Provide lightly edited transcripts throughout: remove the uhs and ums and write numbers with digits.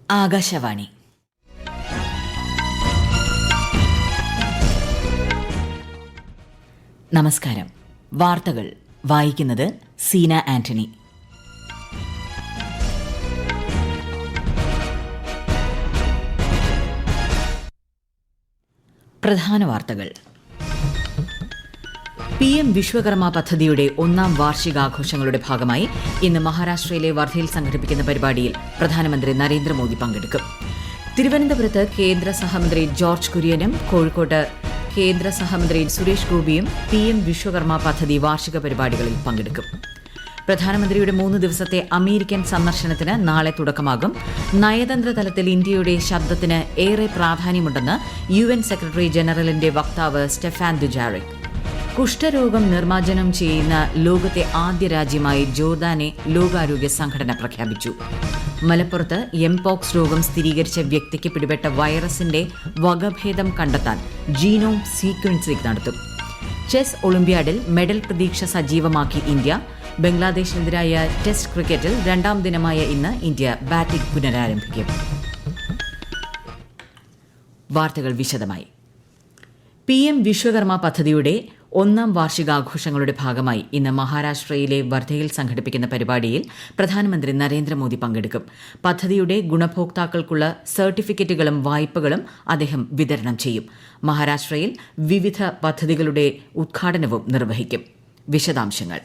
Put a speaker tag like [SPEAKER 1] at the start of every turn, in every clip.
[SPEAKER 1] ആകാശവാണി. നമസ്കാരം. വാർത്തകൾ വായിക്കുന്നത് സീന ആന്റണി. പ്രധാന വാർത്തകൾ. PM വിശ്വകർമ്മ പദ്ധതിയുടെ 1ാം വാർഷികാഘോഷങ്ങളുടെ ഭാഗമായി ഇന്ന് മഹാരാഷ്ട്രയിലെ വർധയിൽ സംഘടിപ്പിക്കുന്ന പരിപാടിയിൽ പ്രധാനമന്ത്രി നരേന്ദ്രമോദി പങ്കെടുക്കും. തിരുവനന്തപുരത്ത് കേന്ദ്ര സഹമന്ത്രി ജോർജ് കുര്യനും കോഴിക്കോട്ട് കേന്ദ്ര സഹമന്ത്രി സുരേഷ് ഗോപിയും PM വിശ്വകർമ്മ പദ്ധതി വാർഷിക പരിപാടികളിൽ പങ്കെടുക്കും. പ്രധാനമന്ത്രിയുടെ 3 ദിവസത്തെ അമേരിക്കൻ സന്ദർശനത്തിന് നാളെ തുടക്കമാകും. നയതന്ത്ര തലത്തിൽ ഇന്ത്യയുടെ ശബ്ദത്തിന് ഏറെ പ്രാധാന്യമുണ്ടെന്ന് UN സെക്രട്ടറി ജനറലിന്റെ വക്താവ് സ്റ്റെഫാൻ ദുജാറിക്. കുഷ്ഠരോഗം നിർമ്മാർജ്ജനം ചെയ്യുന്ന ലോകത്തെ ആദ്യ രാജ്യമായി ജോർദാനെ ലോകാരോഗ്യ സംഘടന പ്രഖ്യാപിച്ചു. മലപ്പുറത്ത് എംപോക്സ് രോഗം സ്ഥിരീകരിച്ച വ്യക്തിക്ക് പിടിപെട്ട വൈറസിന്റെ വകഭേദം കണ്ടെത്താൻ ജീനോം സീക്വൻസിംഗ് നടത്തും. ചെസ് ഒളിമ്പ്യാഡിൽ മെഡൽ പ്രതീക്ഷ സജീവമാക്കി ഇന്ത്യ. ബംഗ്ലാദേശിനെതിരായ ടെസ്റ്റ് ക്രിക്കറ്റിൽ 2ാം ദിനമായ ഇന്ന് ഇന്ത്യ ബാറ്റിംഗ് പുനരാരംഭിക്കും. വാർത്തകൾ വിശദമായി. PM വിശ്വകർമ്മ പദ്ധതിയുടെ 1ാം വാർഷികാഘോഷങ്ങളുടെ ഭാഗമായി ഇന്ന് മഹാരാഷ്ട്രയിലെ വർധയിൽ സംഘടിപ്പിക്കുന്ന പരിപാടിയിൽ പ്രധാനമന്ത്രി നരേന്ദ്രമോദി പങ്കെടുക്കും. പദ്ധതിയുടെ ഗുണഭോക്താക്കൾക്കുള്ള സർട്ടിഫിക്കറ്റുകളും വായ്പകളും അദ്ദേഹം വിതരണം ചെയ്യും. മഹാരാഷ്ട്രയിൽ വിവിധ പദ്ധതികളുടെ ഉദ്ഘാടനവും നിർവഹിക്കും. വിശദാംശങ്ങൾ.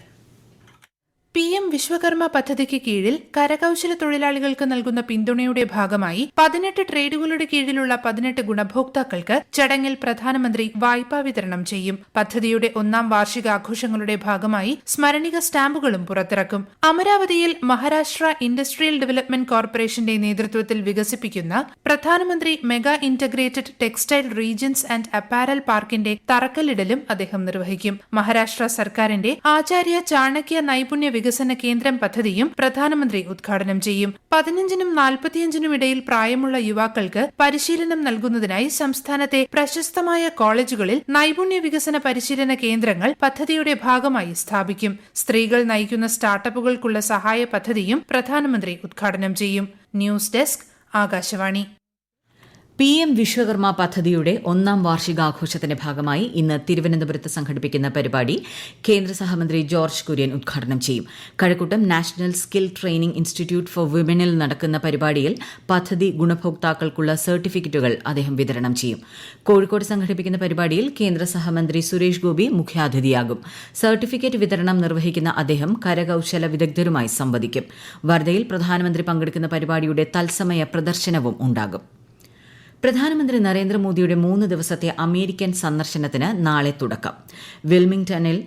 [SPEAKER 2] PM വിശ്വകർമ്മ പദ്ധതിക്ക് കീഴിൽ കരകൌശല തൊഴിലാളികൾക്ക് നൽകുന്ന പിന്തുണയുടെ ഭാഗമായി 18 ട്രേഡുകളുടെ കീഴിലുള്ള 18 ഗുണഭോക്താക്കൾക്ക് ചടങ്ങിൽ പ്രധാനമന്ത്രി വായ്പാ വിതരണം ചെയ്യും. പദ്ധതിയുടെ 1ാം വാർഷികാഘോഷങ്ങളുടെ ഭാഗമായി സ്മരണിക സ്റ്റാമ്പുകളും പുറത്തിറക്കും. അമരാവതിയിൽ മഹാരാഷ്ട്ര ഇൻഡസ്ട്രിയൽ ഡെവലപ്മെന്റ് കോർപ്പറേഷന്റെ നേതൃത്വത്തിൽ വികസിപ്പിക്കുന്ന പ്രധാനമന്ത്രി mega integrated textile regions and apparel പാർക്കിന്റെ തറക്കല്ലിടലും അദ്ദേഹം നിർവഹിക്കും. മഹാരാഷ്ട്ര സർക്കാരിന്റെ ആചാര്യ ചാണക്യ നൈപുണ്യ വികസന കേന്ദ്രം പദ്ധതിയും പ്രധാനമന്ത്രി ഉദ്ഘാടനം ചെയ്യും. 15നും 45നും ഇടയിൽ പ്രായമുള്ള യുവാക്കൾക്ക് പരിശീലനം നൽകുന്നതിനായി സംസ്ഥാനത്തെ പ്രശസ്തമായ കോളേജുകളിൽ നൈപുണ്യ വികസന പരിശീലന കേന്ദ്രങ്ങൾ പദ്ധതിയുടെ ഭാഗമായി സ്ഥാപിക്കും. സ്ത്രീകൾ നയിക്കുന്ന സ്റ്റാർട്ടപ്പുകൾക്കുള്ള സഹായ പദ്ധതിയും പ്രധാനമന്ത്രി ഉദ്ഘാടനം ചെയ്യും. News desk, Akashvani.
[SPEAKER 1] PM Vishwakarma പദ്ധതിയുടെ 1ാം വാർഷികാഘോഷത്തിന്റെ ഭാഗമായി ഇന്ന് തിരുവനന്തപുരത്ത് സംഘടിപ്പിക്കുന്ന പരിപാടി കേന്ദ്ര സഹമന്ത്രി ജോർജ് കുര്യൻ ഉദ്ഘാടനം ചെയ്യും. Kazhakkoottam national skill training institute for വിമനിൽ നടക്കുന്ന പരിപാടിയിൽ പദ്ധതി ഗുണഭോക്താക്കൾക്കുള്ള സർട്ടിഫിക്കറ്റുകൾ അദ്ദേഹം വിതരണം ചെയ്യും. കോഴിക്കോട് സംഘടിപ്പിക്കുന്ന പരിപാടിയിൽ കേന്ദ്ര സഹമന്ത്രി സുരേഷ് ഗോപി മുഖ്യാതിഥിയാകും. സർട്ടിഫിക്കറ്റ് വിതരണം നിർവഹിക്കുന്ന അദ്ദേഹം കരകൌശല വിദഗ്ധരുമായി സംവദിക്കും. വർധയിൽ പ്രധാനമന്ത്രി പങ്കെടുക്കുന്ന പരിപാടിയുടെ തത്സമയ പ്രദർശനവും ഉണ്ടാകും. പ്രധാനമന്ത്രി നരേന്ദ്രമോദിയുടെ 3 ദിവസത്തെ അമേരിക്കൻ സന്ദർശനത്തിന് നാളെ തുടക്കം. വിൽമിംഗ്ടണിൽ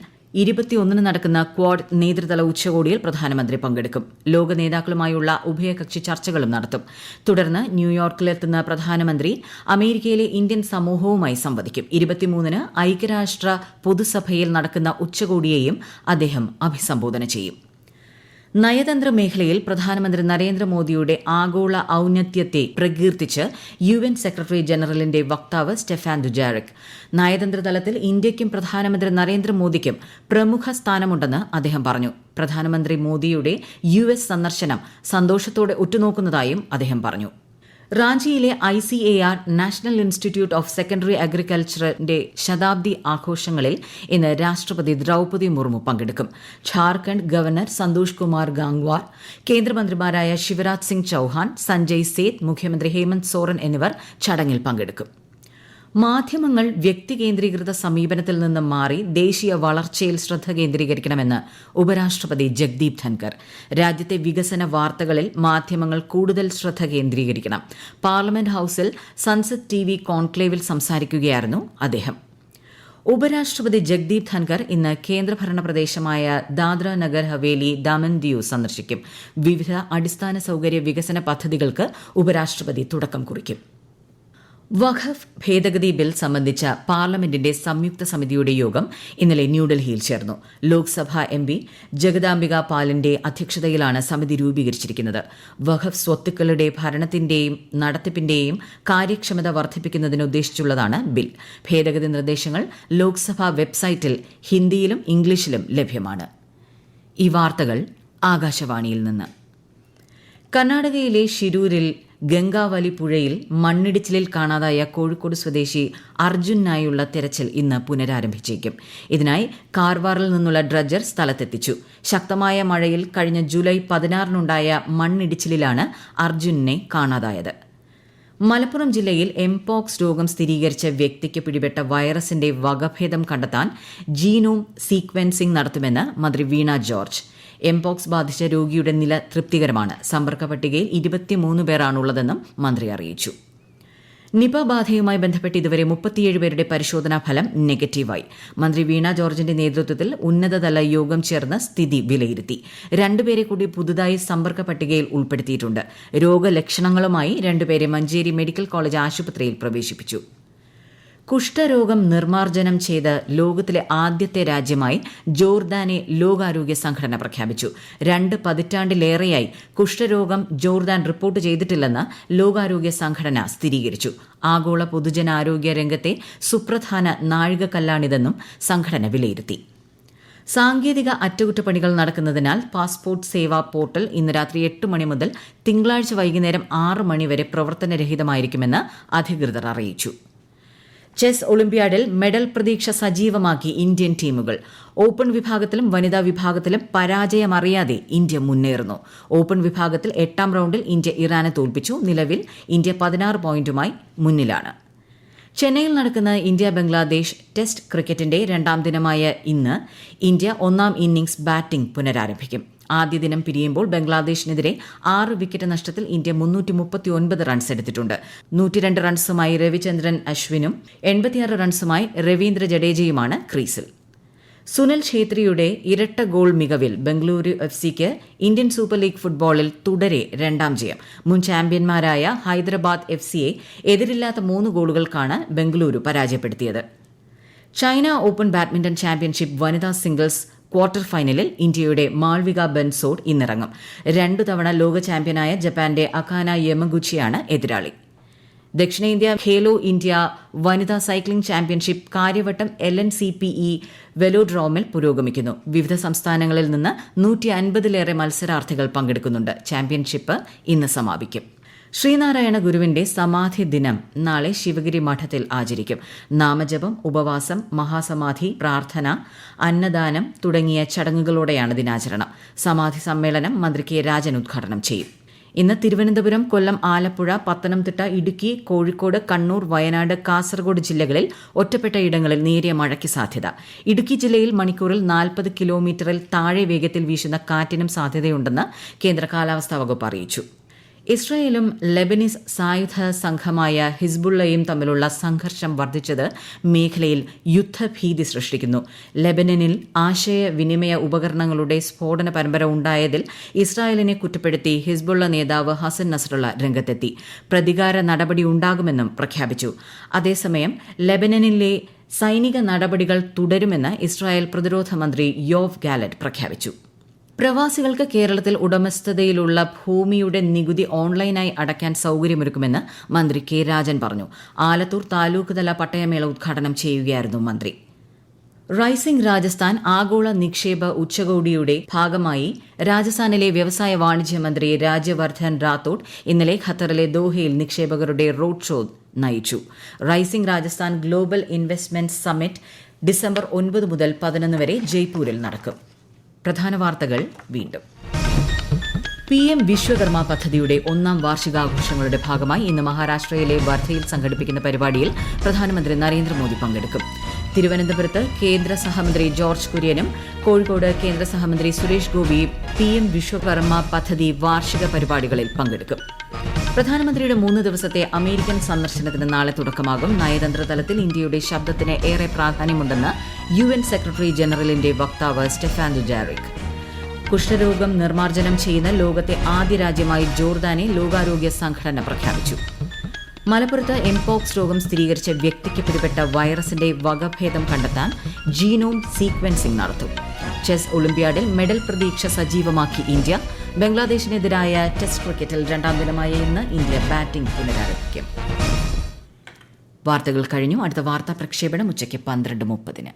[SPEAKER 1] 21 നടക്കുന്ന ക്വാഡ് നേതൃതല ഉച്ചകോടിയിൽ പ്രധാനമന്ത്രി പങ്കെടുക്കും. ലോക നേതാക്കളുമായുള്ള ഉഭയകക്ഷി ചർച്ചകളും നടത്തും. തുടർന്ന് ന്യൂയോർക്കിലെത്തുന്ന പ്രധാനമന്ത്രി അമേരിക്കയിലെ ഇന്ത്യൻ സമൂഹവുമായി സംവദിക്കും. 23-ന് ഐക്യരാഷ്ട്ര പൊതുസഭയിൽ നടക്കുന്ന ഉച്ചകോടിയെയും അദ്ദേഹം അഭിസംബോധന ചെയ്യും. നയതന്ത്ര മേഖലയിൽ പ്രധാനമന്ത്രി നരേന്ദ്രമോദിയുടെ ആഗോള ഔന്നത്യത്തെ പ്രകീർത്തിച്ച് UN സെക്രട്ടറി ജനറലിന്റെ വക്താവ് സ്റ്റെഫാൻ ദുജാറിക്. നയതന്ത്രതലത്തിൽ ഇന്ത്യയ്ക്കും പ്രധാനമന്ത്രി നരേന്ദ്രമോദിക്കും പ്രമുഖ സ്ഥാനമുണ്ടെന്ന് അദ്ദേഹം പറഞ്ഞു. പ്രധാനമന്ത്രി മോദിയുടെ US സന്ദർശനം സന്തോഷത്തോടെ ഉറ്റുനോക്കുന്നതായും അദ്ദേഹം പറഞ്ഞു. റാഞ്ചിയിലെ ICAR national institute of secondary അഗ്രികൾച്ചറിന്റെ ശതാബ്ദി ആഘോഷങ്ങളിൽ ഇന്ന് രാഷ്ട്രപതി ദ്രൌപദി മുർമു പങ്കെടുക്കും. ഝാർഖണ്ഡ് ഗവർണർ സന്തോഷ് കുമാർ ഗാംഗ്വാർ, കേന്ദ്രമന്ത്രിമാരായ ശിവരാജ് സിംഗ് ചൌഹാൻ, സഞ്ജയ് സേത്ത്, മുഖ്യമന്ത്രി ഹേമന്ത് സോറൻ എന്നിവർ ചടങ്ങിൽ പങ്കെടുക്കും. മാധ്യമങ്ങൾ വ്യക്തി കേന്ദ്രീകൃത സമീപനത്തിൽ നിന്ന് മാറി ദേശീയ വളർച്ചയിൽ ശ്രദ്ധ കേന്ദ്രീകരിക്കണമെന്ന് ഉപരാഷ്ട്രപതി ജഗ്ദീപ് ധൻകർ. രാജ്യത്തെ വികസന വാർത്തകളിൽ മാധ്യമങ്ങൾ കൂടുതൽ ശ്രദ്ധ കേന്ദ്രീകരിക്കണം. പാർലമെന്റ് ഹൌസിൽ സൻസദ് TV കോൺക്ലേവിൽ സംസാരിക്കുകയായിരുന്നു അദ്ദേഹം. ഉപരാഷ്ട്രപതി ജഗ്ദീപ് ധൻകർ ഇന്ന് കേന്ദ്രഭരണ പ്രദേശമായ ദാദ്ര നഗർ ഹവേലി ദമൻ ദിയു സന്ദർശിക്കും. വിവിധ അടിസ്ഥാന സൌകര്യ വികസന പദ്ധതികൾക്ക് ഉപരാഷ്ട്രപതി തുടക്കം കുറിക്കും. വഖഫ് ഭേദഗതി ബിൽ സംബന്ധിച്ച പാർലമെന്റിന്റെ സംയുക്ത സമിതിയുടെ യോഗം ഇന്നലെ ന്യൂഡൽഹിയിൽ ചേർന്നു. ലോക്സഭാ MP ജഗദാംബിക പാലിന്റെ അധ്യക്ഷതയിലാണ് സമിതി രൂപീകരിച്ചിരിക്കുന്നത്. വഖഫ് സ്വത്തുക്കളുടെ ഭരണത്തിന്റെയും നടത്തിപ്പിന്റെയും കാര്യക്ഷമത വർദ്ധിപ്പിക്കുന്നതിന് ഉദ്ദേശിച്ചുള്ളതാണ് ബിൽ. ഭേദഗതി നിർദ്ദേശങ്ങൾ ലോക്സഭാ വെബ്സൈറ്റിൽ ഹിന്ദിയിലും ഇംഗ്ലീഷിലും ലഭ്യമാണ്. ഈ വാർത്തകൾ ആകാശവാണിയിൽ നിന്ന്. കർണാടകയിലെ ഷിരൂരിൽ ഗംഗാവലി പുഴയിൽ മണ്ണിടിച്ചിലിൽ കാണാതായ കോഴിക്കോട് സ്വദേശി അർജുനായുള്ള തെരച്ചിൽ ഇന്ന് പുനരാരംഭിച്ചേക്കും. ഇതിനായി കാർവാറിൽ നിന്നുള്ള ഡ്രഡ്ജർ സ്ഥലത്തെത്തിച്ചു. ശക്തമായ മഴയിൽ കഴിഞ്ഞ ജൂലൈ 16-നുണ്ടായ മണ്ണിടിച്ചിലിലാണ് അർജുനെ കാണാതായത്. മലപ്പുറം ജില്ലയിൽ എംപോക്സ് രോഗം സ്ഥിരീകരിച്ച വ്യക്തിക്ക് പിടിപെട്ട വൈറസിന്റെ വകഭേദം കണ്ടെത്താൻ ജീനോം സീക്വൻസിംഗ് നടത്തുമെന്ന് മന്ത്രി വീണ ജോർജ്. എംപോക്സ് ബാധിച്ച രോഗിയുടെ നില തൃപ്തികരമാണ്. സമ്പർക്ക പട്ടികയിൽ 23 പേരാണുള്ളതെന്നും മന്ത്രി അറിയിച്ചു. നിപ ബാധയുമായി ബന്ധപ്പെട്ട് ഇതുവരെ 37 പേരുടെ പരിശോധനാ ഫലം നെഗറ്റീവായി. മന്ത്രി വീണ ജോർജിന്റെ നേതൃത്വത്തിൽ ഉന്നതതല യോഗം ചേർന്ന് സ്ഥിതി വിലയിരുത്തി. 2 പേരെ കൂടി പുതുതായി സമ്പർക്ക പട്ടികയിൽ ഉൾപ്പെടുത്തിയിട്ടുണ്ട്. രോഗലക്ഷണങ്ങളുമായി 2 പേരെ മഞ്ചേരി മെഡിക്കൽ കോളേജ് ആശുപത്രിയിൽ പ്രവേശിപ്പിച്ചു. കുഷ്ഠരോഗം നിർമ്മാർജ്ജനം ചെയ്ത് ലോകത്തിലെ ആദ്യത്തെ രാജ്യമായി ജോർദാനെ ലോകാരോഗ്യ സംഘടന പ്രഖ്യാപിച്ചു. 2 പതിറ്റാണ്ടിലേറെയായി കുഷ്ഠരോഗം ജോർദാൻ റിപ്പോർട്ട് ചെയ്തിട്ടില്ലെന്ന് ലോകാരോഗ്യ സംഘടന സ്ഥിരീകരിച്ചു. ആഗോള പൊതുജനാരോഗ്യ രംഗത്തെ സുപ്രധാന നാഴികക്കല്ലാണിതെന്നും സംഘടന വിലയിരുത്തി. സാങ്കേതിക അറ്റകുറ്റപ്പണികൾ നടക്കുന്നതിനാൽ പാസ്പോർട്ട് സേവാ പോർട്ടൽ ഇന്ന് രാത്രി 8 മണി മുതൽ തിങ്കളാഴ്ച വൈകുന്നേരം 6 മണി വരെ പ്രവർത്തനരഹിതമായിരിക്കുമെന്ന് അധികൃതർ അറിയിച്ചു. ചെസ് ഒളിമ്പ്യാഡിൽ മെഡൽ പ്രതീക്ഷ സജീവമാക്കി ഇന്ത്യൻ ടീമുകൾ. ഓപ്പൺ വിഭാഗത്തിലും വനിതാ വിഭാഗത്തിലും പരാജയമറിയാതെ ഇന്ത്യ മുന്നേറുന്നു. ഓപ്പൺ വിഭാഗത്തിൽ 8ാം റൌണ്ടിൽ ഇന്ത്യ ഇറാനെ തോൽപ്പിച്ചു. നിലവിൽ ഇന്ത്യ 16 പോയിന്റുമായി മുന്നിലാണ്. ചെന്നൈയിൽ നടക്കുന്ന ഇന്ത്യ ബംഗ്ലാദേശ് ടെസ്റ്റ് ക്രിക്കറ്റിന്റെ 2ാം ദിനമായ ഇന്ന് ഇന്ത്യ 1ാം ഇന്നിംഗ്സ് ബാറ്റിംഗ് പുനരാരംഭിക്കും. ആദ്യ ദിനം പിരിയുമ്പോൾ ബംഗ്ലാദേശിനെതിരെ 6 വിക്കറ്റ് നഷ്ടത്തിൽ ഇന്ത്യ 339 റൺസ് എടുത്തിട്ടുണ്ട്. 102 റൺസുമായി രവിചന്ദ്രൻ അശ്വിനും 86 റൺസുമായി രവീന്ദ്ര ജഡേജയുമാണ് ക്രീസിൽ. സുനിൽ ഛേത്രിയുടെ ഇരട്ട ഗോൾ മികവിൽ ബംഗളൂരു എഫ്സിക്ക് ഇന്ത്യൻ സൂപ്പർ ലീഗ് ഫുട്ബോളിൽ തുടരെ 2ാം ജയം. മുൻ ചാമ്പ്യന്മാരായ ഹൈദരാബാദ് എഫ്സിയെ എതിരില്ലാത്ത 3 ഗോളുകൾക്കാണ് ബംഗളൂരു പരാജയപ്പെടുത്തിയത്. ചൈന ഓപ്പൺ ബാഡ്മിന്റൺ ചാമ്പ്യൻഷിപ്പ് വനിതാ സിംഗിൾസ് ക്വാർട്ടർ ഫൈനലിൽ ഇന്ത്യയുടെ മാൾവിക ബെൻസോഡ് ഇന്നിറങ്ങും. 2 തവണ ലോക ചാമ്പ്യനായ ജപ്പാന്റെ അകാന യമഗുച്ചിയാണ് എതിരാളി. ദക്ഷിണേന്ത്യ ഖേലോ ഇന്ത്യ വനിതാ സൈക്ലിംഗ് ചാമ്പ്യൻഷിപ്പ് കാര്യവട്ടം LNCPE വെലോഡ്രോമിൽ പുരോഗമിക്കുന്നു. വിവിധ സംസ്ഥാനങ്ങളിൽ നിന്ന് 150-ലേറെ മത്സരാർത്ഥികൾ പങ്കെടുക്കുന്നുണ്ട്. ചാമ്പ്യൻഷിപ്പ് ഇന്ന് സമാപിക്കും. ശ്രീനാരായണ ഗുരുവിന്റെ സമാധി ദിനം നാളെ ശിവഗിരി മഠത്തിൽ ആചരിക്കും. നാമജപം, ഉപവാസം, മഹാസമാധി, പ്രാർത്ഥന, അന്നദാനം തുടങ്ങിയ ചടങ്ങുകളോടെയാണ് ദിനാചരണം. സമാധി സമ്മേളനം മന്ത്രി കെ രാജൻ ഉദ്ഘാടനം ചെയ്യും. ഇന്ന് തിരുവനന്തപുരം, കൊല്ലം, ആലപ്പുഴ, പത്തനംതിട്ട, ഇടുക്കി, കോഴിക്കോട്, കണ്ണൂർ, വയനാട്, കാസർഗോഡ് ജില്ലകളിൽ ഒറ്റപ്പെട്ട ഇടങ്ങളിൽ നേരിയ മഴയ്ക്ക് സാധ്യത. ഇടുക്കി ജില്ലയിൽ മണിക്കൂറിൽ 40 കിലോമീറ്ററിൽ താഴെ വേഗത്തിൽ വീശുന്ന കാറ്റിനും സാധ്യതയുണ്ടെന്ന് കേന്ദ്ര കാലാവസ്ഥാ വകുപ്പ് അറിയിച്ചു. ഇസ്രായേലും ലെബനീസ് സായുധ സംഘമായ ഹിസ്ബുള്ളയും തമ്മിലുള്ള സംഘർഷം വർദ്ധിച്ചത് മേഖലയിൽ യുദ്ധഭീതി സൃഷ്ടിക്കുന്നു. ലെബനനിൽ ആശയവിനിമയ ഉപകരണങ്ങളുടെ സ്ഫോടന പരമ്പര ഉണ്ടായതിൽ ഇസ്രായേലിനെ കുറ്റപ്പെടുത്തി ഹിസ്ബുള്ള നേതാവ് ഹസൻ നസ്രള്ള രംഗത്തെത്തി. പ്രതികാര നടപടി ഉണ്ടാകുമെന്നും പ്രഖ്യാപിച്ചു. അതേസമയം ലെബനനിലെ സൈനിക നടപടികൾ തുടരുമെന്ന് ഇസ്രായേൽ പ്രതിരോധ മന്ത്രി യോവ് ഗാലന്റ് പ്രഖ്യാപിച്ചു. പ്രവാസികൾക്ക് കേരളത്തിൽ ഉടമസ്ഥതയിലുള്ള ഭൂമിയുടെ നികുതി ഓൺലൈനായി അടയ്ക്കാൻ സൌകര്യമൊരുക്കുമെന്ന് മന്ത്രി കെ രാജൻ പറഞ്ഞു. ആലത്തൂർ താലൂക്ക് തല പട്ടയമേള ഉദ്ഘാടനം ചെയ്യുകയായിരുന്നു മന്ത്രി. റൈസിംഗ് രാജസ്ഥാൻ ആഗോള നിക്ഷേപ ഉച്ചകോടിയുടെ ഭാഗമായി രാജസ്ഥാനിലെ വ്യവസായ വാണിജ്യ മന്ത്രി രാജ്യവർദ്ധൻ റാത്തോഡ് ഇന്നലെ ഖത്തറിലെ ദോഹയിൽ നിക്ഷേപകരുടെ റോഡ് ഷോ നയിച്ചു. Rising Rajasthan global investment summit December 9 മുതൽ 11 വരെ ജയ്പൂരിൽ നടക്കും. പ്രധാന വാർത്തകൾ വീണ്ടും. PM വിശ്വകർമ്മ പദ്ധതിയുടെ 1ാം വാർഷികാഘോഷങ്ങളുടെ ഭാഗമായി ഇന്ന് മഹാരാഷ്ട്രയിലെ വർധയിൽ സംഘടിപ്പിക്കുന്ന പരിപാടിയിൽ പ്രധാനമന്ത്രി നരേന്ദ്രമോദി പങ്കെടുക്കും. തിരുവനന്തപുരത്ത് കേന്ദ്ര സഹമന്ത്രി ജോർജ് കുര്യനും കോഴിക്കോട് കേന്ദ്ര സഹമന്ത്രി സുരേഷ് ഗോപിയും PM വിശ്വകർമ്മ പദ്ധതി വാർഷിക പരിപാടികളിൽ പങ്കെടുക്കും. പ്രധാനമന്ത്രിയുടെ 3 ദിവസത്തെ അമേരിക്കൻ സന്ദർശനത്തിന് നാളെ തുടക്കമാകും. നയതന്ത്ര തലത്തിൽ ഇന്ത്യയുടെ ശബ്ദത്തിന് ഏറെ പ്രാധാന്യമുണ്ടെന്ന് UN സെക്രട്ടറി ജനറലിന്റെ വക്താവ് സ്റ്റെഫാൻ ദുജാറിക്. കുഷ്ഠരോഗം നിർമ്മാർജ്ജനം ചെയ്യുന്ന ലോകത്തെ ആദ്യ രാജ്യമായി ജോർദാനെ ലോകാരോഗ്യ സംഘടന പ്രഖ്യാപിച്ചു. മലപ്പുറത്ത് എംപോക്സ് രോഗം സ്ഥിരീകരിച്ച വ്യക്തിക്ക് പിടിപെട്ട വൈറസിന്റെ വകഭേദം കണ്ടെത്താൻ ജീനോം സീക്വൻസിംഗ് നടത്തും. ചെസ് ഒളിമ്പ്യാഡിൽ മെഡൽ പ്രതീക്ഷ സജീവമാക്കി ഇന്ത്യ. ബംഗ്ലാദേശിനെതിരായ ടെസ്റ്റ് ക്രിക്കറ്റിൽ 2ാം ദിനമായ ഇന്ന് ഇന്ത്യ ബാറ്റിംഗ് പുനരാരംഭിക്കും. വാർത്തകൾ കഴിഞ്ഞു. അടുത്ത വാർത്താ പ്രക്ഷേപണം ഉച്ചയ്ക്ക് 12:30.